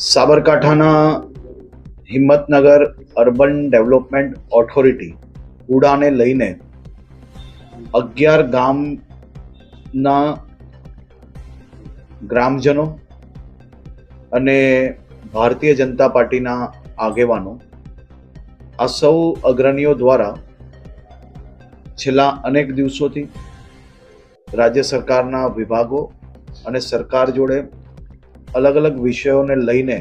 સાબરકાંઠાના Himmatnagar urban development authority ઉડાને લઈને 11 ગામના ગ્રામજનો અને ભારતીય જનતા પાર્ટીના આગેવાનો આ સૌ અગ્રણીઓ દ્વારા છેલ્લા અનેક દિવસોથી રાજ્ય સરકારના વિભાગો અને સરકાર જોડે અલગ અલગ વિષયોને લઈને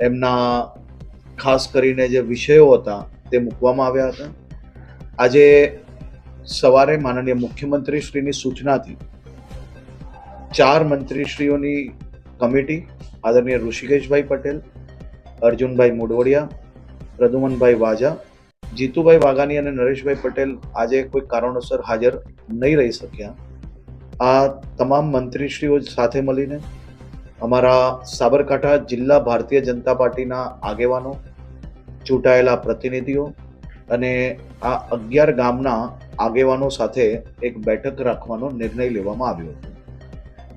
એમના ખાસ કરીને જે વિષયો હતા તે મૂકવામાં આવ્યા હતા. આજે સવારે માનનીય મુખ્યમંત્રીશ્રીની સૂચનાથી 4 મંત્રીશ્રીઓની કમિટી આદરણીય ઋષિકેશભાઈ પટેલ, અર્જુનભાઈ મુડવડિયા, પ્રદ્યુમનભાઈ વાજા, જીતુભાઈ વાઘાણી અને નરેશભાઈ પટેલ આજે કોઈ કારણોસર હાજર નહીં રહી શક્યા. આ તમામ મંત્રીશ્રીઓ સાથે મળીને અમારા સાબરકાંઠા જિલ્લા ભારતીય જનતા પાર્ટીના આગેવાનો, ચૂંટાયેલા પ્રતિનિધિઓ અને આ 11 ગામના આગેવાનો સાથે એક બેઠક રાખવાનો નિર્ણય લેવામાં આવ્યો હતો.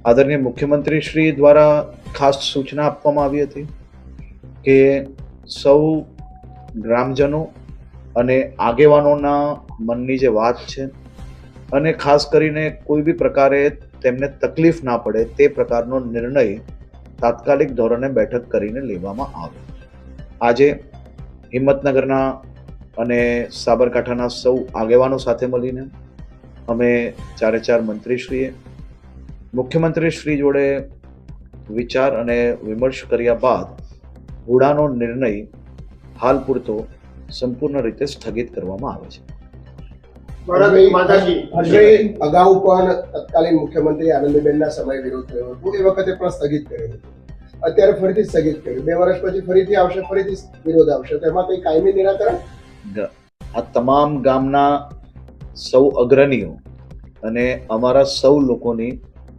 આદરણીય મુખ્યમંત્રી શ્રી દ્વારા ખાસ સૂચના આપવામાં આવી હતી કે સૌ ગ્રામજનો અને આગેવાનોના મનની જે વાત છે અને ખાસ કરીને કોઈ બી પ્રકારે તેમને તકલીફ ના પડે તે પ્રકારનો નિર્ણય તાત્કાલિક ધોરણે બેઠક કરીને લેવામાં આવે. આજે હિંમતનગરના અને સાબરકાંઠાના સૌ આગેવાનો સાથે મળીને અમે 4 મંત્રીશ્રીએ મુખ્યમંત્રીશ્રી જોડે વિચાર અને વિમર્શ કર્યા બાદ ઉડાનો નિર્ણય હાલ પૂરતો સંપૂર્ણ રીતે સ્થગિત કરવામાં આવે છે. અગાઉ પણ તત્કાલીન મુખ્યમંત્રી આનંદીબેનના સમય વિરોધ થયો હતો, એ વખતે પણ સ્થગિત કર્યો હતો, અત્યારે ફરીથી સ્થગિત કર્યું. 2 વર્ષ પછી ફરીથી આવશે, ફરીથી વિરોધ આવશે, તો એમાં કઈ કાયમી નિરાકરણ? આ તમામ ગામના સૌ અગ્રણીઓ અને અમારા સૌ લોકોની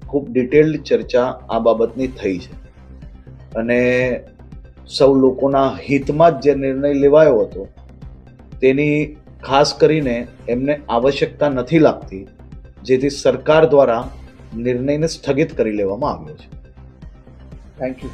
ખૂબ ડિટેલ્ડ ચર્ચા આ બાબતની થઈ છે અને સૌ લોકોના હિતમાં જ જે નિર્ણય લેવાયો હતો તેની ખાસ કરીને એમને આવશ્યકતા નથી લાગતી, જેથી સરકાર દ્વારા નિર્ણયને સ્થગિત કરી લેવામાં આવ્યો છે. Thank you.